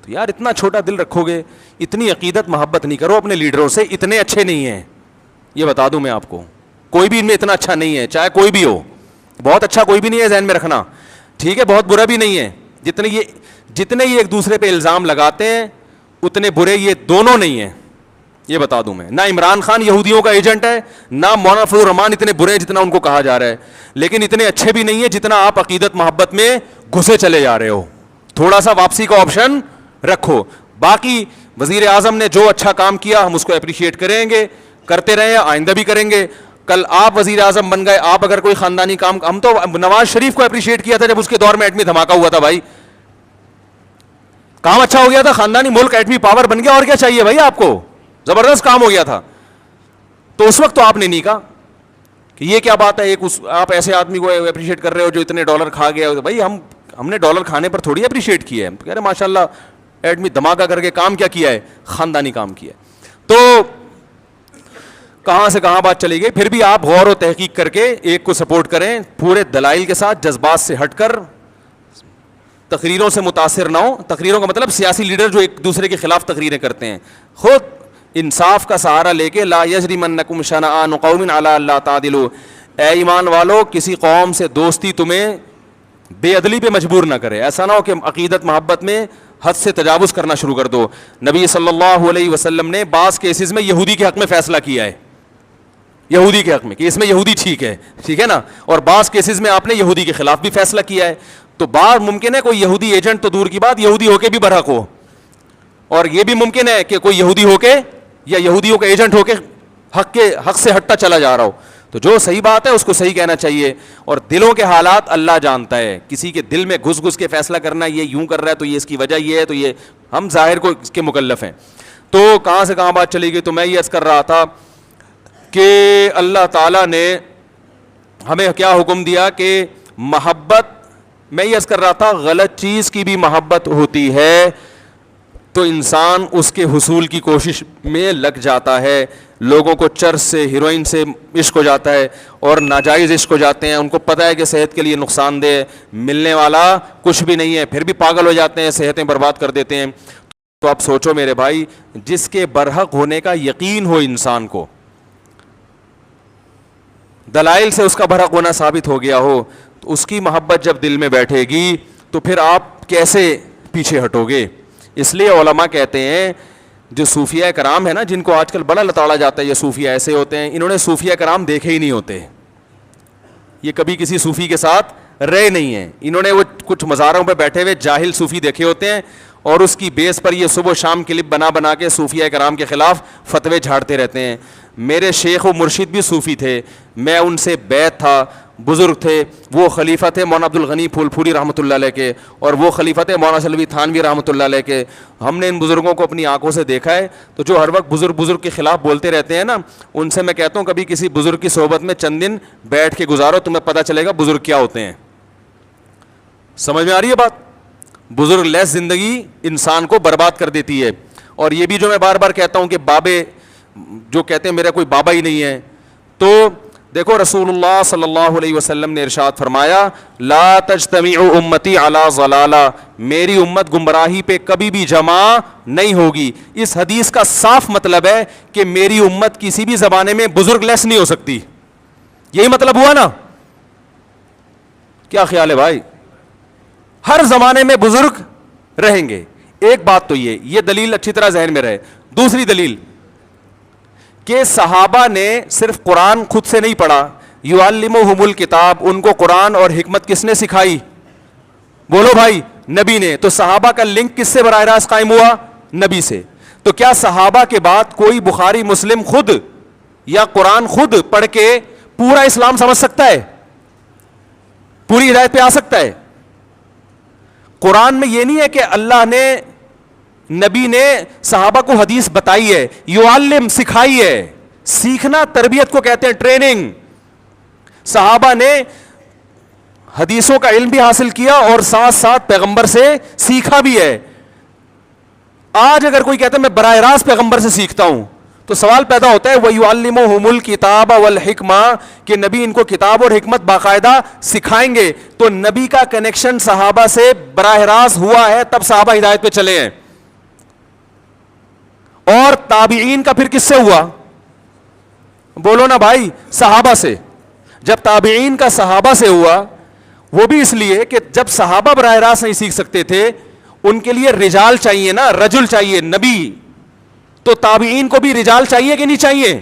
تو یار اتنا چھوٹا دل رکھو گے, اتنی عقیدت محبت نہیں کرو اپنے لیڈروں سے. اتنے اچھے نہیں ہیں, یہ بتا دوں میں آپ کو, کوئی بھی ان میں اتنا اچھا نہیں ہے, چاہے کوئی بھی ہو. بہت اچھا کوئی بھی نہیں ہے, ذہن میں رکھنا, ٹھیک ہے, بہت برا بھی نہیں ہے. جتنے یہ ایک دوسرے پہ الزام لگاتے ہیں اتنے برے یہ دونوں نہیں ہیں, یہ بتا دوں میں. نہ عمران خان یہودیوں کا ایجنٹ ہے, نہ مولانا فضل الرحمان اتنے برے ہیں جتنا ان کو کہا جا رہا ہے, لیکن اتنے اچھے بھی نہیں ہیں جتنا آپ عقیدت محبت میں گھسے چلے جا رہے ہو. تھوڑا سا واپسی کا آپشن رکھو. باقی وزیر اعظم نے جو اچھا کام کیا ہم اس کو اپریشیٹ کریں گے, کرتے رہے, آئندہ بھی کریں گے. کل آپ وزیر اعظم بن گئے, آپ اگر کوئی خاندانی کام, ہم تو نواز شریف کو اپریشیٹ کیا تھا جب اس کے دور میں ایٹمی دھماکہ ہوا تھا. بھائی کام اچھا ہو گیا تھا, خاندانی ملک ایٹمی پاور بن گیا, اور کیا چاہیے بھائی آپ کو, زبردست کام ہو گیا تھا. تو اس وقت تو آپ نے نہیں کہا کہ یہ کیا بات ہے, آپ ایسے آدمی کو اپریشیٹ کر رہے ہو جو اتنے ڈالر کھا گیا. بھائی ہم نے ڈالر کھانے پر تھوڑی اپریشیٹ کیا ہے, کہہ رہے ماشاء اللہ ایٹمی دھماکہ کر کے کام کیا کیا ہے, خاندانی کام کیا ہے. تو کہاں سے کہاں بات چلی گئی. پھر بھی آپ غور و تحقیق کر کے ایک کو سپورٹ کریں, پورے دلائل کے ساتھ, جذبات سے ہٹ کر, تقریروں سے متاثر نہ ہو. تقریروں کا مطلب سیاسی لیڈر جو ایک دوسرے کے خلاف تقریریں کرتے ہیں, خود انصاف کا سہارا لے کے, لا یجرمنکم شنآن قوم علی الا تعدلوا, اے ایمان والو کسی قوم سے دوستی تمہیں بے عدلی پہ مجبور نہ کرے. ایسا نہ ہو کہ عقیدت محبت میں حد سے تجاوز کرنا شروع کر دو. نبی صلی اللہ علیہ وسلم نے بعض کیسز میں یہودی کے حق میں فیصلہ کیا ہے, یہودی کے حق میں کہ اس میں یہودی ٹھیک ہے نا, اور بعض کیسز میں آپ نے یہودی کے خلاف بھی فیصلہ کیا ہے. تو بعض ممکن ہے کوئی یہودی ایجنٹ تو دور کی بات یہودی ہو کے بھی برحق ہو, اور یہ بھی ممکن ہے کہ کوئی یہودی ہو کے یا یہودیوں کا ایجنٹ ہو کے حق سے ہٹتا چلا جا رہا ہو. تو جو صحیح بات ہے اس کو صحیح کہنا چاہیے, اور دلوں کے حالات اللہ جانتا ہے. کسی کے دل میں گھس گھس کے فیصلہ کرنا, یہ یوں کر رہا ہے تو یہ اس کی وجہ یہ ہے, تو یہ ہم ظاہر کو اس کے مکلف ہیں. تو کہاں سے کہاں بات چلی گئی, تو میں یہ عرض کر رہا تھا کہ اللہ تعالیٰ نے ہمیں کیا حکم دیا کہ محبت, میں یہ عرض کر رہا تھا غلط چیز کی بھی محبت ہوتی ہے تو انسان اس کے حصول کی کوشش میں لگ جاتا ہے. لوگوں کو چرس سے, ہیروئن سے عشق ہو جاتا ہے, اور ناجائز عشق ہو جاتے ہیں, ان کو پتہ ہے کہ صحت کے لیے نقصان دہ, ملنے والا کچھ بھی نہیں ہے, پھر بھی پاگل ہو جاتے ہیں, صحتیں برباد کر دیتے ہیں. تو اب سوچو میرے بھائی, جس کے برحق ہونے کا یقین ہو انسان کو, دلائل سے اس کا برحق ہونا ثابت ہو گیا ہو, تو اس کی محبت جب دل میں بیٹھے گی تو پھر آپ کیسے پیچھے ہٹو گے. اس لیے علماء کہتے ہیں جو صوفیہ کرام ہے نا, جن کو آج کل بڑا لتاڑا جاتا ہے یہ صوفیہ ایسے ہوتے ہیں, انہوں نے صوفیہ کرام دیکھے ہی نہیں ہوتے, یہ کبھی کسی صوفی کے ساتھ رہے نہیں ہیں. انہوں نے وہ کچھ مزاروں پہ بیٹھے ہوئے جاہل صوفی دیکھے ہوتے ہیں, اور اس کی بیس پر یہ صبح و شام کلپ بنا بنا کے صوفیہ کرام کے خلاف فتوے جھاڑتے رہتے ہیں. میرے شیخ و مرشد بھی صوفی تھے, میں ان سے بیعت تھا, بزرگ تھے, وہ خلیفہ تھے مولانا عبد الغنی پھول پھوری رحمۃ اللہ علیہ کے, اور وہ خلیفہ تھے مولانا سلوی تھانوی رحمۃ اللہ علیہ کے. ہم نے ان بزرگوں کو اپنی آنکھوں سے دیکھا ہے. تو جو ہر وقت بزرگ کے خلاف بولتے رہتے ہیں نا, ان سے میں کہتا ہوں کبھی کسی بزرگ کی صحبت میں چند دن بیٹھ کے گزارو, تمہیں پتہ چلے گا بزرگ کیا ہوتے ہیں. سمجھ میں آ رہی ہے بات؟ بزرگ لیس زندگی انسان کو برباد کر دیتی ہے. اور یہ بھی جو میں بار بار کہتا ہوں کہ بابے جو کہتے ہیں میرا کوئی بابا ہی نہیں ہے, تو دیکھو رسول اللہ صلی اللہ علیہ وسلم نے ارشاد فرمایا لا تجتمع امتی علی ضلالہ, میری امت گمراہی پہ کبھی بھی جمع نہیں ہوگی. اس حدیث کا صاف مطلب ہے کہ میری امت کسی بھی زمانے میں بزرگ لیس نہیں ہو سکتی. یہی مطلب ہوا نا؟ کیا خیال ہے بھائی؟ ہر زمانے میں بزرگ رہیں گے. ایک بات تو یہ دلیل اچھی طرح ذہن میں رہے. دوسری دلیل کہ صحابہ نے صرف قرآن خود سے نہیں پڑھا, یعلمہم الکتاب, ان کو قرآن اور حکمت کس نے سکھائی؟ بولو بھائی, نبی نے. تو صحابہ کا لنک کس سے براہ راست قائم ہوا؟ نبی سے. تو کیا صحابہ کے بعد کوئی بخاری مسلم خود یا قرآن خود پڑھ کے پورا اسلام سمجھ سکتا ہے, پوری ہدایت پہ آ سکتا ہے؟ قرآن میں یہ نہیں ہے کہ اللہ نے, نبی نے صحابہ کو حدیث بتائی ہے, یعلم سکھائی ہے. سیکھنا تربیت کو کہتے ہیں, ٹریننگ. صحابہ نے حدیثوں کا علم بھی حاصل کیا اور ساتھ ساتھ پیغمبر سے سیکھا بھی ہے. آج اگر کوئی کہتا ہے میں براہ راست پیغمبر سے سیکھتا ہوں, تو سوال پیدا ہوتا ہے وَيُعَلِّمُهُمُ الْكِتَابَ وَالْحِكْمَةَ, کہ نبی ان کو کتاب اور حکمت باقاعدہ سکھائیں گے. تو نبی کا کنیکشن صحابہ سے براہ راست ہوا ہے, تب صحابہ ہدایت پہ چلے ہیں. اور تابعین کا پھر کس سے ہوا؟ بولو نا بھائی, صحابہ سے. جب تابعین کا صحابہ سے ہوا, وہ بھی اس لیے کہ جب صحابہ براہ راست نہیں سیکھ سکتے تھے, ان کے لیے رجال چاہیے نا, رجل چاہیے, نبی. تو تابعین کو بھی رجال چاہیے کہ نہیں چاہیے؟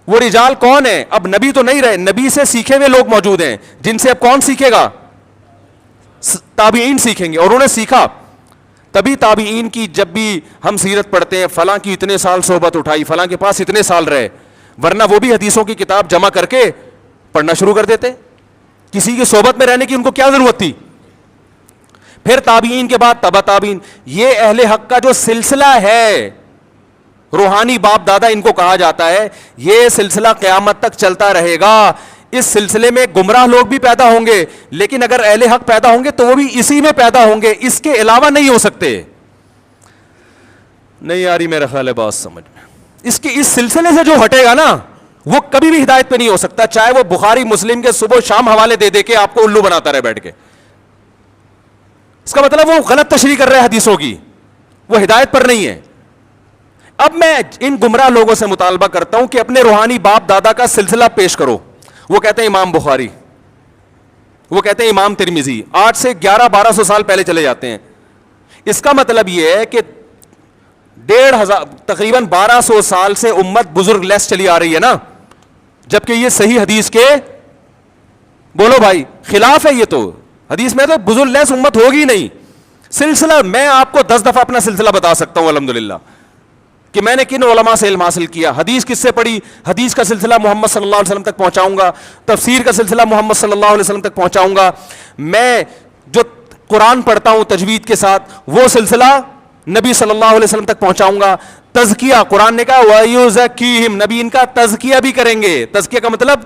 وہ رجال کون ہے؟ اب نبی تو نہیں رہے, نبی سے سیکھے ہوئے لوگ موجود ہیں, جن سے اب کون سیکھے گا؟ تابعین سیکھیں گے. اور انہوں نے سیکھا. تبھی تابعین کی جب بھی ہم سیرت پڑھتے ہیں, فلاں کی اتنے سال صحبت اٹھائی, فلاں کے پاس اتنے سال رہے, ورنہ وہ بھی حدیثوں کی کتاب جمع کر کے پڑھنا شروع کر دیتے. کسی کی صحبت میں رہنے کی ان کو کیا ضرورت تھی؟ پھر تابعین کے بعد تبع تابعین. یہ اہل حق کا جو سلسلہ ہے, روحانی باپ دادا ان کو کہا جاتا ہے, یہ سلسلہ قیامت تک چلتا رہے گا. اس سلسلے میں گمراہ لوگ بھی پیدا ہوں گے, لیکن اگر اہل حق پیدا ہوں گے تو وہ بھی اسی میں پیدا ہوں گے, اس کے علاوہ نہیں ہو سکتے. نہیں آ رہی میرا خیال ہے بات سمجھ میں؟ اس سلسلے سے جو ہٹے گا نا, وہ کبھی بھی ہدایت پہ نہیں ہو سکتا, چاہے وہ بخاری مسلم کے صبح شام حوالے دے دے کے آپ کو الو بناتا رہے بیٹھ کے. اس کا مطلب وہ غلط تشریح کر رہے ہیں حدیثوں کی, وہ ہدایت پر نہیں ہے. اب میں ان گمراہ لوگوں سے مطالبہ کرتا ہوں کہ اپنے روحانی باپ دادا کا سلسلہ پیش کرو. وہ کہتے ہیں امام بخاری, وہ کہتے ہیں امام ترمذی, 8 سے 1100-1200 سال پہلے چلے جاتے ہیں. اس کا مطلب یہ ہے کہ 1500 تقریباً 1200 سال سے امت بزرگ لیس چلی آ رہی ہے نا. جبکہ یہ صحیح حدیث کے بولو بھائی خلاف ہے. یہ تو حدیث میں تو بزرگ لیس امت ہوگی نہیں. سلسلہ میں آپ کو 10 دفعہ اپنا سلسلہ بتا سکتا ہوں الحمدللہ کہ میں نے کن علماء سے علم حاصل کیا, حدیث کس سے پڑھی, حدیث کا سلسلہ محمد صلی اللہ علیہ وسلم تک پہنچاؤں گا, تفسیر کا سلسلہ محمد صلی اللہ علیہ وسلم تک پہنچاؤں گا. میں جو قرآن پڑھتا ہوں تجوید کے ساتھ وہ سلسلہ نبی صلی اللہ علیہ وسلم تک پہنچاؤں گا. تزکیہ, قرآن نے کہا وَيُزَكِّيهِمْ, نبی ان کا تزکیہ بھی کریں گے. تزکیہ کا مطلب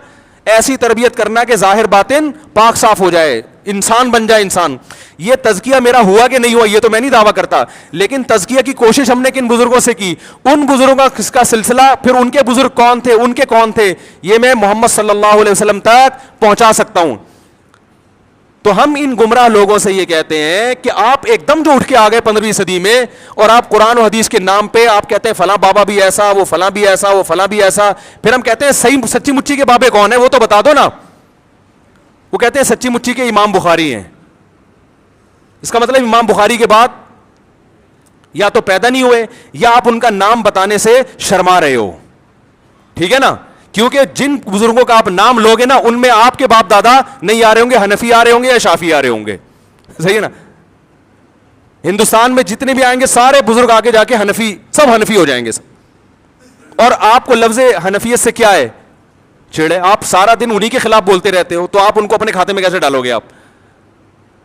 ایسی تربیت کرنا کہ ظاہر باطن پاک صاف ہو جائے, انسان بن جائے انسان. یہ تزکیہ میرا ہوا کہ نہیں ہوا یہ تو میں نہیں دعویٰ کرتا, لیکن تزکیہ کی کوشش ہم نے کن بزرگوں سے کی, ان بزرگوں کا سلسلہ, پھر ان کے بزرگ کون تھے, ان کے کون تھے, یہ میں محمد صلی اللہ علیہ وسلم تک پہنچا سکتا ہوں. تو ہم ان گمراہ لوگوں سے یہ کہتے ہیں کہ آپ ایک دم جو اٹھ کے آ گئے 15ویں صدی میں, اور آپ قرآن و حدیث کے نام پہ آپ کہتے ہیں فلاں بابا بھی ایسا, وہ فلاں بھی ایسا, وہ فلاں بھی ایسا. پھر ہم کہتے ہیں صحیح سچی مچی کے بابے کون ہیں وہ تو بتا دو نا. وہ کہتے ہیں سچی مچی کے امام بخاری ہیں. اس کا مطلب امام بخاری کے بعد یا تو پیدا نہیں ہوئے یا آپ ان کا نام بتانے سے شرما رہے ہو. ٹھیک ہے نا, کیونکہ جن بزرگوں کا آپ نام لوگے نا ان میں آپ کے باپ دادا نہیں آ رہے ہوں گے, حنفی آ رہے ہوں گے یا شافی آ رہے ہوں گے. صحیح ہے نا. ہندوستان میں جتنے بھی آئیں گے سارے بزرگ آگے جا کے حنفی, سب حنفی ہو جائیں گے. اور آپ کو لفظ حنفیت سے کیا ہے چھیڑے, آپ سارا دن انہی کے خلاف بولتے رہتے ہو, تو آپ ان کو اپنے کھاتے میں کیسے ڈالو گے آپ.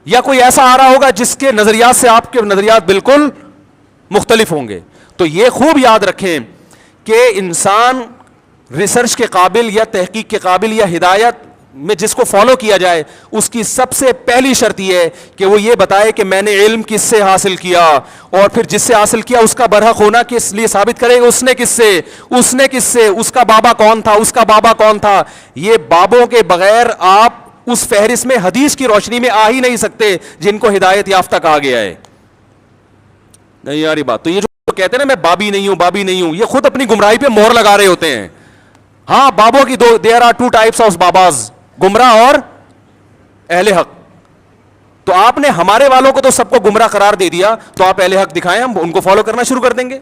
یا کوئی ایسا آ رہا ہوگا جس کے نظریات سے آپ کے نظریات بالکل مختلف ہوں گے. تو یہ خوب یاد رکھیں کہ انسان ریسرچ کے قابل یا تحقیق کے قابل یا ہدایت میں جس کو فالو کیا جائے اس کی سب سے پہلی شرط یہ ہے کہ وہ یہ بتائے کہ میں نے علم کس سے حاصل کیا, اور پھر جس سے حاصل کیا اس کا برحق ہونا کس لیے ثابت کرے اس نے کس سے, اس کا بابا کون تھا, اس کا بابا کون تھا. یہ بابوں کے بغیر آپ اس فہرست میں حدیث کی روشنی میں آ ہی نہیں سکتے جن کو ہدایت یافتہ کہا گیا ہے. نہیں یار یہ بات, تو یہ جو کہتے ہیں نا میں بابی نہیں ہوں, یہ خود اپنی گمراہی پہ مہر لگا رہے ہوتے ہیں. ہاں بابوں کی دیر آر 2 types آف باباز, گمراہ اور اہل حق. تو آپ نے ہمارے والوں کو تو سب کو گمراہ قرار دے دیا, تو آپ اہل حق دکھائیں, ہم ان کو فالو کرنا شروع کر دیں گے.